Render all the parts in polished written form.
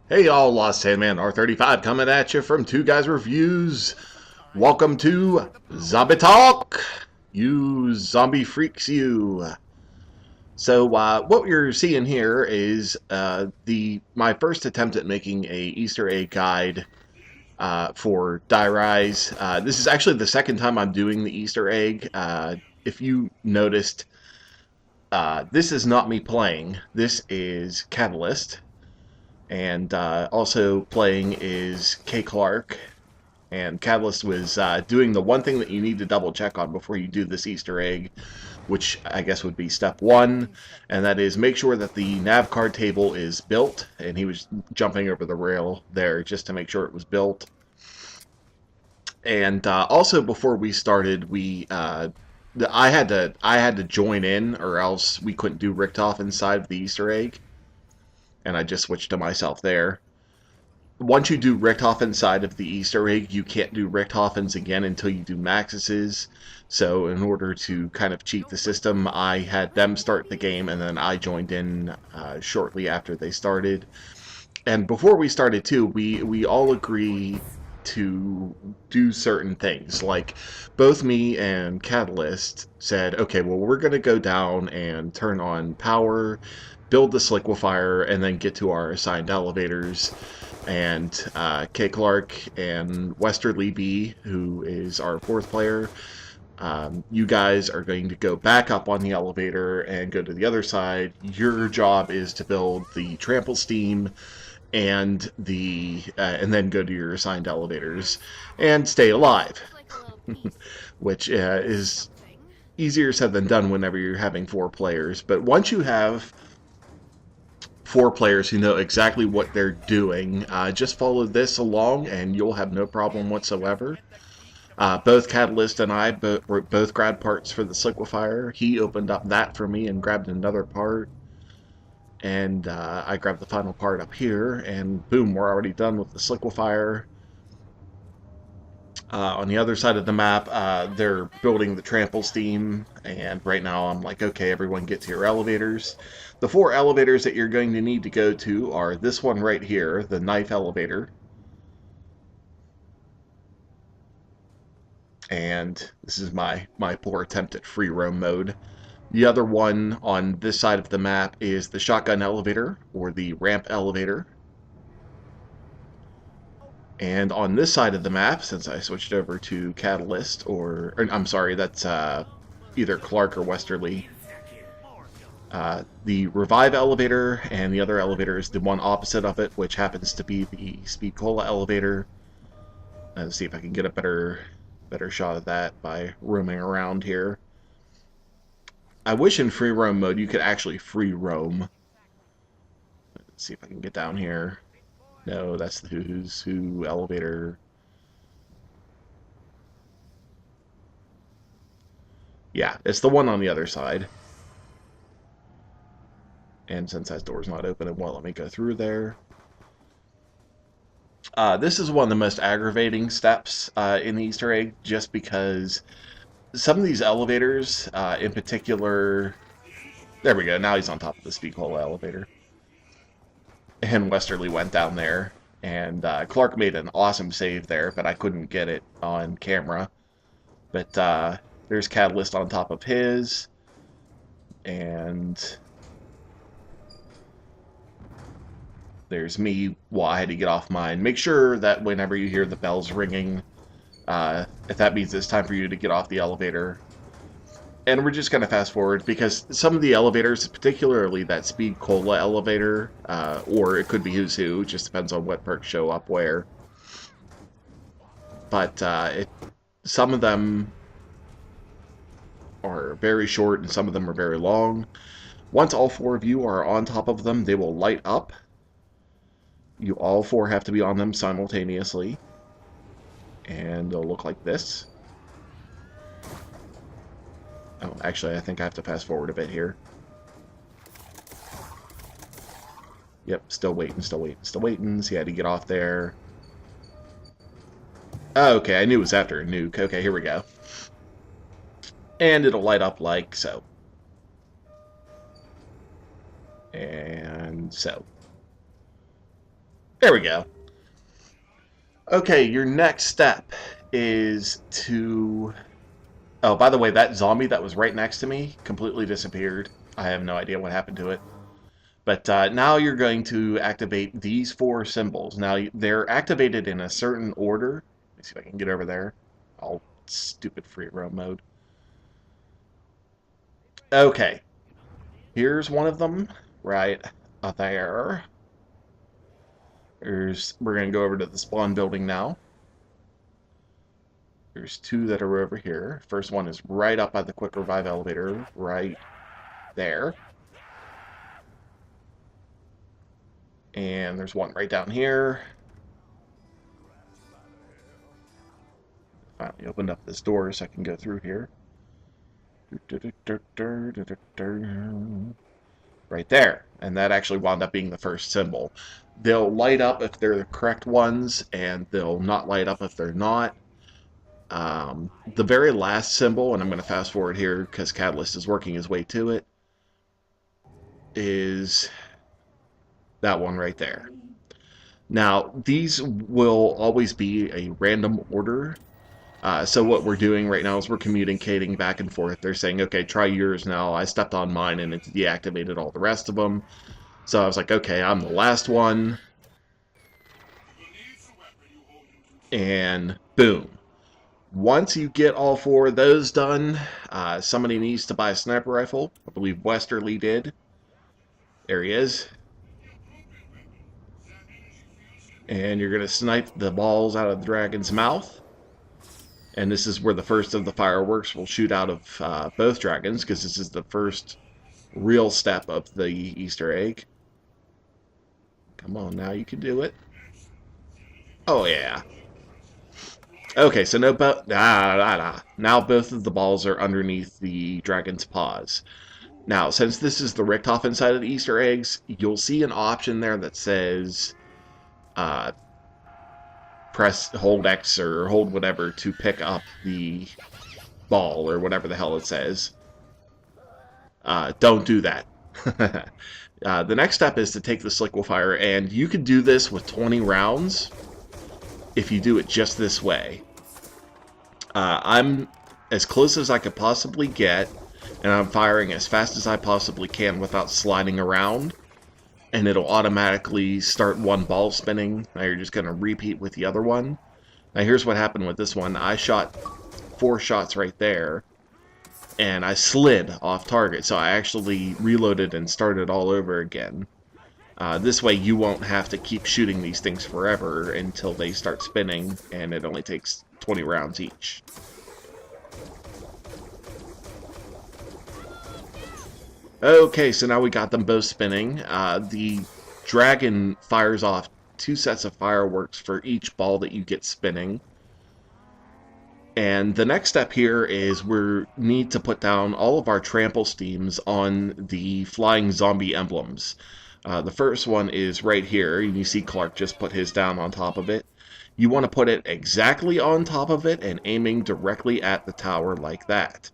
Hey y'all, Lost Sandman R35 coming at you from Two Guys Reviews. Welcome to Zombie Talk, you zombie freaks you. What you're seeing here is my first attempt at making a Easter egg guide for Die Rise. This is actually the second time I'm doing the Easter egg. If you noticed, this is not me playing. This is Catalyst. And also playing is K. Clark. And Catalyst was doing the one thing that you need to double check on before you do this Easter egg, which I guess would be step one, and that is make sure that the nav card table is built. And he was jumping over the rail there just to make sure it was built. And also before we started, I had to join in, or else we couldn't do Richtofen inside of the Easter egg. And I just switched to myself there. Once you do Richtofen side of the Easter egg, you can't do Richthofens again until you do Maxis's. So in order to kind of cheat the system, I had them start the game, and then I joined in shortly after they started. And before we started too, we all agree to do certain things. Like both me and Catalyst said, okay, well, we're going to go down and turn on power, build this liquefier, and then get to our assigned elevators. And K. Clark and Westerly B, who is our fourth player, you guys are going to go back up on the elevator and go to the other side. Your job is to build the trample steam and then go to your assigned elevators and stay alive, which is easier said than done whenever you're having four players. But once you have four players who know exactly what they're doing, just follow this along and you'll have no problem whatsoever. Both Catalyst and I both grabbed parts for the liquefier. He opened up that for me and grabbed another part. And I grabbed the final part up here, and boom, we're already done with the liquefier. On the other side of the map, they're building the trample steam, and right now I'm like, okay, everyone get to your elevators. The four elevators that you're going to need to go to are this one right here, the knife elevator. And this is my poor attempt at free roam mode. The other one on this side of the map is the shotgun elevator, or the ramp elevator. And on this side of the map, since I switched over to Catalyst, or I'm sorry, that's either Clark or Westerly, the revive elevator, and the other elevator is the one opposite of it, which happens to be the Speed Cola elevator. Let's see if I can get a better shot of that by roaming around here. I wish in free roam mode you could actually free roam. Let's see if I can get down here. No, that's the Who's Who elevator. Yeah, it's the one on the other side. And since that door's not open, it won't let me go through there. This is one of the most aggravating steps in the Easter egg, just because some of these elevators, in particular... There we go, now he's on top of the Speed Cola elevator. And Westerly went down there, and Clark made an awesome save there, but I couldn't get it on camera. But there's Catalyst on top of his, and there's me. Well, I had to get off mine. Make sure that whenever you hear the bells ringing, if that means it's time for you to get off the elevator. And we're just going to fast forward, because some of the elevators, particularly that Speed Cola elevator, or it could be Who's Who, just depends on what perks show up where. But some of them are very short and some of them are very long. Once all four of you are on top of them, they will light up. You all four have to be on them simultaneously. And they'll look like this. Oh, actually, I think I have to fast forward a bit here. Yep, still waiting, still waiting, still waiting. So you had to get off there. Oh, okay, I knew it was after a nuke. Okay, here we go. And it'll light up like so. And so. There we go. Okay, your next step is to... Oh, by the way, that zombie that was right next to me completely disappeared. I have no idea what happened to it. But now you're going to activate these 4 symbols. Now, they're activated in a certain order. Let me see if I can get over there. All stupid free roam mode. Okay, here's one of them right there. We're going to go over to the spawn building now. There's 2 that are over here. First one is right up by the quick revive elevator, right there. And there's one right down here. Finally opened up this door so I can go through here. Right there. And that actually wound up being the first symbol. They'll light up if they're the correct ones, and they'll not light up if they're not. The very last symbol, and I'm going to fast forward here because Catalyst is working his way to it, is that one right there. Now, these will always be a random order. So what we're doing right now is we're communicating back and forth. They're saying, okay, try yours now. I stepped on mine and it deactivated all the rest of them. So I was like, okay, I'm the last one. And boom. Once you get all 4 of those done, somebody needs to buy a sniper rifle. I believe Westerly did. There he is. And you're going to snipe the balls out of the dragon's mouth. And this is where the first of the fireworks will shoot out of both dragons, because this is the first real step of the Easter egg. Come on, now you can do it. Oh, yeah. Okay, so now both of the balls are underneath the dragon's paws. Now, since this is the Richtofen side of the Easter eggs, you'll see an option there that says hold X or hold whatever to pick up the ball or whatever the hell it says. Don't do that. The next step is to take this liquefier, and you can do this with 20 rounds if you do it just this way. I'm as close as I could possibly get, and I'm firing as fast as I possibly can without sliding around, and it'll automatically start one ball spinning. Now you're just going to repeat with the other one. Now here's what happened with this one. I shot 4 shots right there, and I slid off target, so I actually reloaded and started all over again. This way you won't have to keep shooting these things forever until they start spinning, and it only takes 20 rounds each. Okay, so now we got them both spinning. The dragon fires off 2 sets of fireworks for each ball that you get spinning. And the next step here is we need to put down all of our trample steams on the flying zombie emblems. The first one is right here. You see Clark just put his down on top of it. You want to put it exactly on top of it and aiming directly at the tower like that.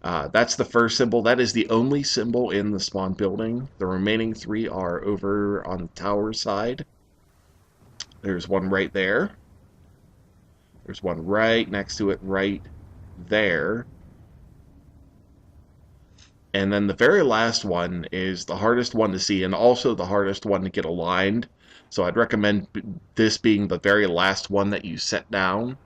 That's the first symbol. That is the only symbol in the spawn building. The remaining 3 are over on the tower side. There's one right there. There's one right next to it right there. And then the very last one is the hardest one to see and also the hardest one to get aligned. So I'd recommend this being the very last one that you set down.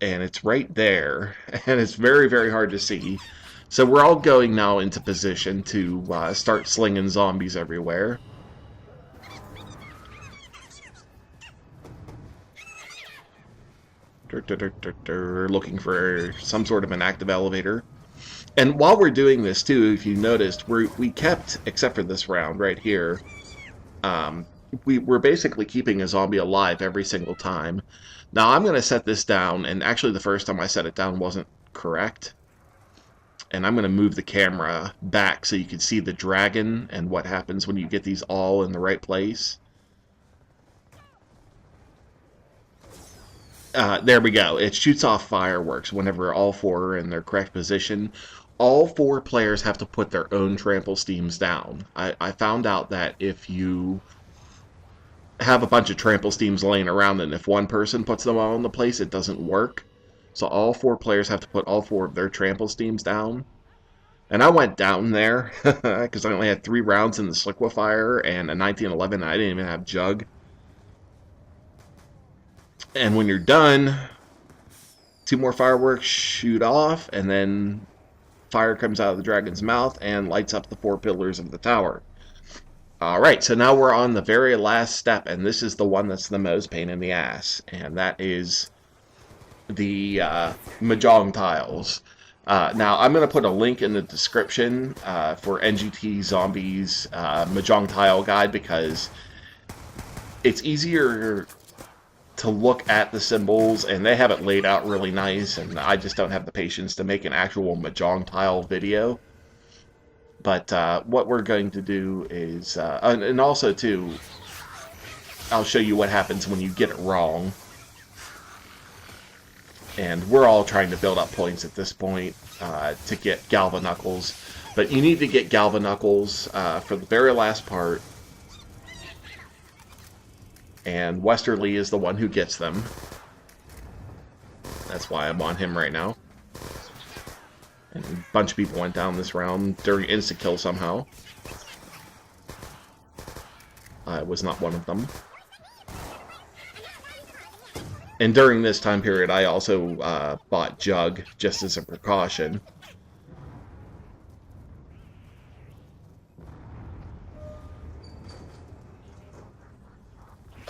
And it's right there. And it's very, very hard to see. So we're all going now into position to start slinging zombies everywhere. Looking for some sort of an active elevator. And while we're doing this too, if you noticed, we kept, except for this round right here, we're basically keeping a zombie alive every single time. Now I'm going to set this down, and actually the first time I set it down wasn't correct. And I'm going to move the camera back so you can see the dragon and what happens when you get these all in the right place. There we go. It shoots off fireworks whenever all 4 are in their correct position. All 4 players have to put their own trample steams down. I found out that if you have a bunch of trample steams laying around, and if one person puts them all in the place, it doesn't work. So all 4 players have to put all 4 of their trample steams down. And I went down there because I only had 3 rounds in the Sliquifier and a 1911. I didn't even have Jug. And when you're done, 2 more fireworks shoot off, and then fire comes out of the dragon's mouth and lights up the 4 pillars of the tower. Alright, so now we're on the very last step, and this is the one that's the most pain in the ass, and that is the Mahjong tiles. Now, I'm going to put a link in the description for NGT Zombies Mahjong tile guide, because it's easier to look at the symbols, and they have it laid out really nice, and I just don't have the patience to make an actual Mahjong tile video. But what we're going to do is, and also too, I'll show you what happens when you get it wrong. And we're all trying to build up points at this point to get Galvanuckles. But you need to get Galvanuckles for the very last part. And Westerly is the one who gets them. That's why I'm on him right now. And a bunch of people went down this round during insta-kill somehow. I was not one of them. And during this time period, I also bought Jug, just as a precaution.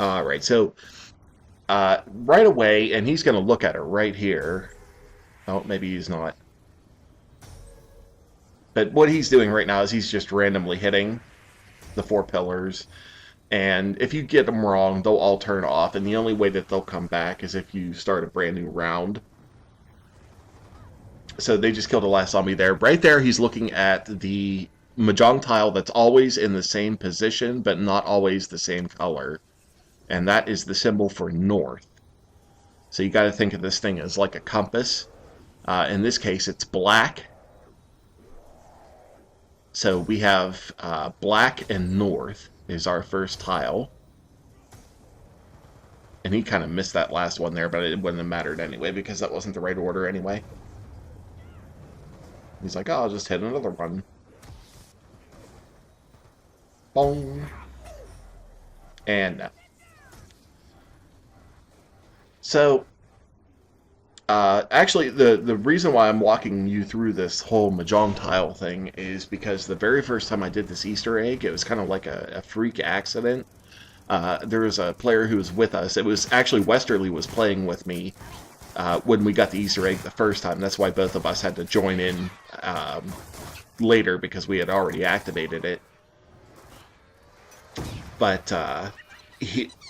Alright, so right away, and he's going to look at it right here. Oh, maybe he's not. But what he's doing right now is he's just randomly hitting the 4 pillars. And if you get them wrong, they'll all turn off. And the only way that they'll come back is if you start a brand new round. So they just killed the last zombie there. Right there, he's looking at the Mahjong tile that's always in the same position, but not always the same color. And that is the symbol for north. So you got to think of this thing as like a compass. In this case, it's black. So we have black and north is our first tile. And he kind of missed that last one there, but it wouldn't have mattered anyway, because that wasn't the right order anyway. He's like, oh, I'll just hit another one. Boom. And no. So, actually, the reason why I'm walking you through this whole Mahjong tile thing is because the very first time I did this Easter egg, it was kind of like a freak accident. There was a player who was with us. It was actually Westerly was playing with me when we got the Easter egg the first time. That's why both of us had to join in later, because we had already activated it. But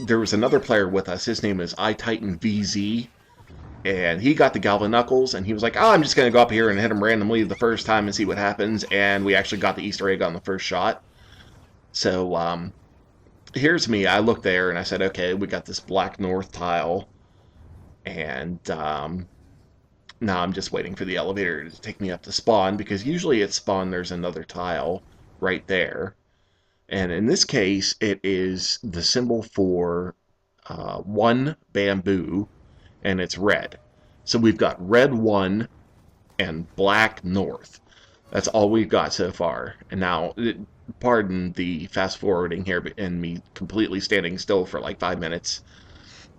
there was another player with us. His name is iTitanVZ. And he got the Galvanuckles, and he was like, oh, I'm just going to go up here and hit him randomly the first time and see what happens. And we actually got the Easter egg on the first shot. So, here's me. I looked there, and I said, okay, we got this black north tile. And now I'm just waiting for the elevator to take me up to spawn, because usually at spawn there's another tile right there. And in this case, it is the symbol for 1 bamboo. And it's red. So we've got red 1 and black north. That's all we've got so far. And now, pardon the fast forwarding here and me completely standing still for like 5 minutes.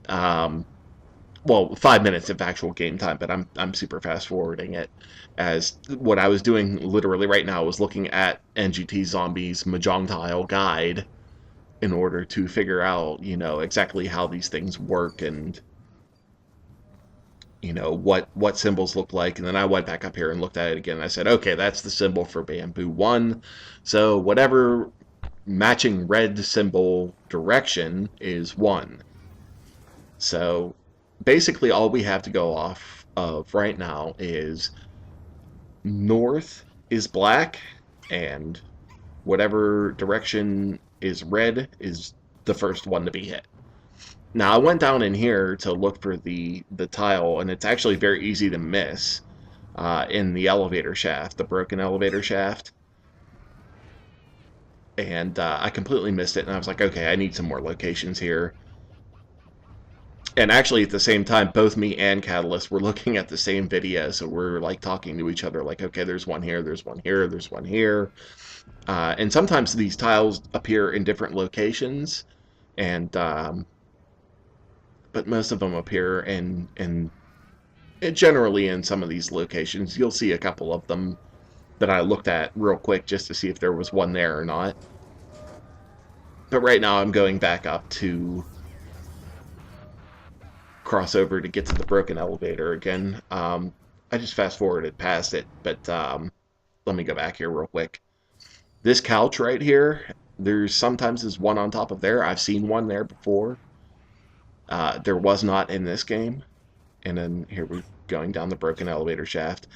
Well, 5 minutes of actual game time, but I'm super fast forwarding it. As what I was doing literally right now was looking at NGT Zombies Mahjong tile guide in order to figure out, you know, exactly how these things work and, you know, what symbols look like. And then I went back up here and looked at it again. And I said, okay, that's the symbol for bamboo 1. So whatever matching red symbol direction is 1. So basically all we have to go off of right now is north is black, and whatever direction is red is the first one to be hit. Now, I went down in here to look for the tile, and it's actually very easy to miss in the elevator shaft, the broken elevator shaft. And I completely missed it, and I was like, okay, I need some more locations here. And actually, at the same time, both me and Catalyst were looking at the same video, so we're like talking to each other, like, okay, there's one here, there's one here, there's one here. And sometimes these tiles appear in different locations, and but most of them appear in generally in some of these locations. You'll see a couple of them that I looked at real quick just to see if there was one there or not. But right now I'm going back up to cross over to get to the broken elevator again. I just fast forwarded past it, but let me go back here real quick. This couch right here, there's sometimes is one on top of there. I've seen one there before. There was not in this game. And then here we're going down the broken elevator shaft.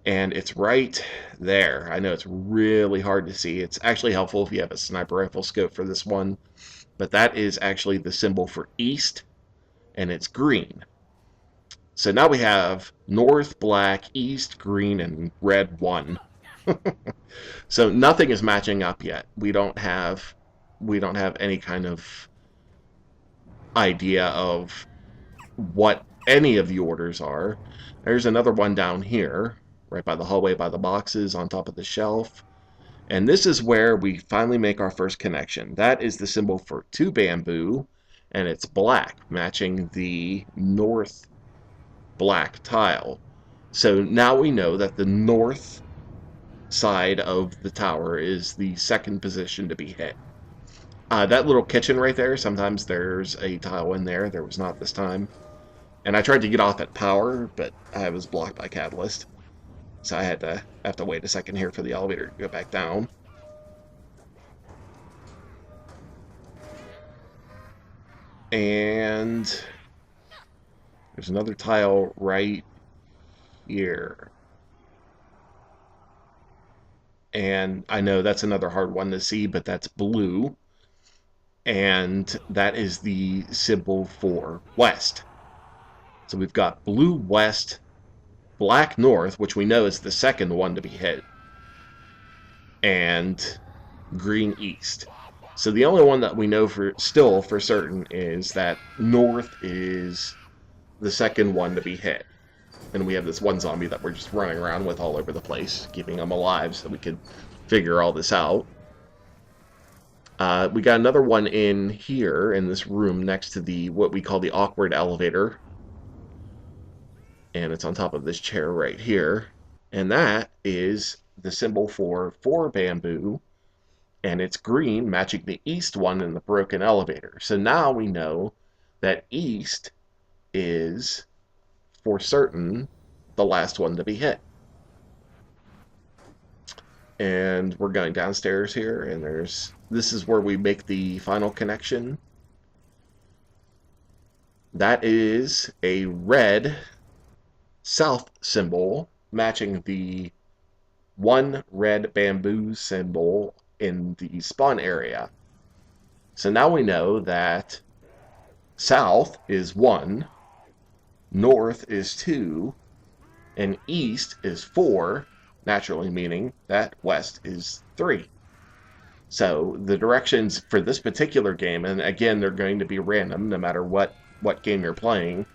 And it's right there. I know it's really hard to see. It's actually helpful if you have a sniper rifle scope for this one. But that is actually the symbol for east, and it's green. So now we have north, black, east, green, and red 1. So nothing is matching up yet. We don't have any kind of idea of what any of the orders are. There's another one down here, right by the hallway, by the boxes, on top of the shelf. And this is where we finally make our first connection. That is the symbol for 2 bamboo, and it's black, matching the north black tile. So now we know that the north side of the tower is the second position to be hit. That little kitchen right there, sometimes there's a tile in there. There was not this time. And I tried to get off at power, but I was blocked by Catalyst. So I have to wait a second here for the elevator to go back down. And there's another tile right here. And I know that's another hard one to see, but that's blue. And that is the symbol for west. So we've got blue west, black north, which we know is the second one to be hit, and green east. So the only one that we know for certain is that north is the second one to be hit. And we have this one zombie that we're just running around with all over the place, keeping them alive so we could figure all this out. We got another one in here in this room next to the what we call the awkward elevator. And it's on top of this chair right here. And that is the symbol for 4 bamboo. And it's green, matching the east one in the broken elevator. So now we know that east is, for certain, the last one to be hit. And we're going downstairs here, and this is where we make the final connection. That is a red south symbol matching the 1 red bamboo symbol in the spawn area. So now we know that south is 1, north is 2, and east is 4, naturally meaning that west is 3. So the directions for this particular game, and again, they're going to be random no matter what game you're playing,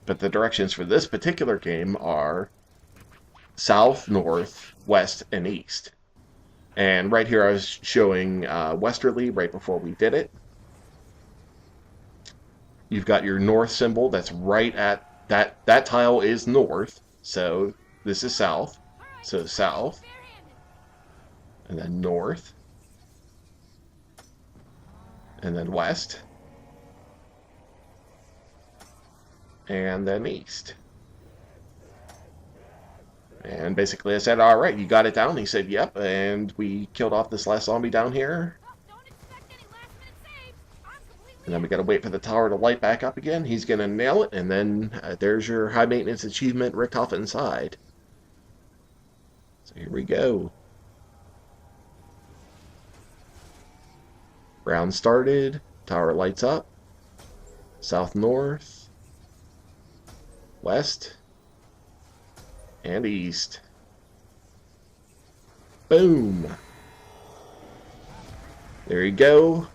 but the directions for this particular game are south, north, west, and east. And right here I was showing westerly right before we did it. You've got your north symbol that's right at that tile is north, so this is south. So south, and then north, and then west, and then east. And basically I said, all right, you got it down? He said, yep, and we killed off this last zombie down here. And then we got to wait for the tower to light back up again. He's going to nail it, and then there's your high maintenance achievement, Richtofen inside. So here we go. Round started. Tower lights up. South, north, west, and east. Boom. There you go.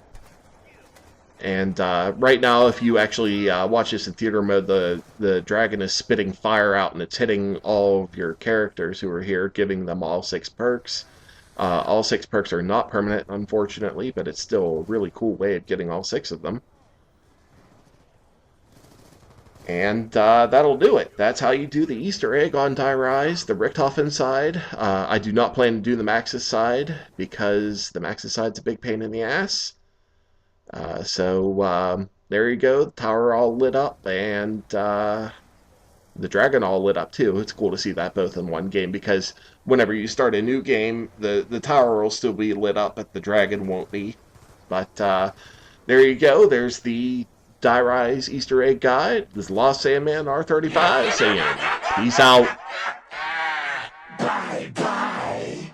And right now, if you actually watch this in theater mode, the dragon is spitting fire out, and it's hitting all of your characters who are here, giving them all 6 perks. All 6 perks are not permanent, unfortunately, but it's still a really cool way of getting all 6 of them. And that'll do it. That's how you do the Easter egg on Die Rise, the Richtofen side. I do not plan to do the Maxis side, because the Maxis side's a big pain in the ass. So there you go. The tower all lit up, and the dragon all lit up too. It's cool to see that both in one game, because whenever you start a new game, the tower will still be lit up, but the dragon won't be. But there you go. There's the Die Rise Easter egg guide. This is Lost Sandman R35 saying peace out. Bye bye.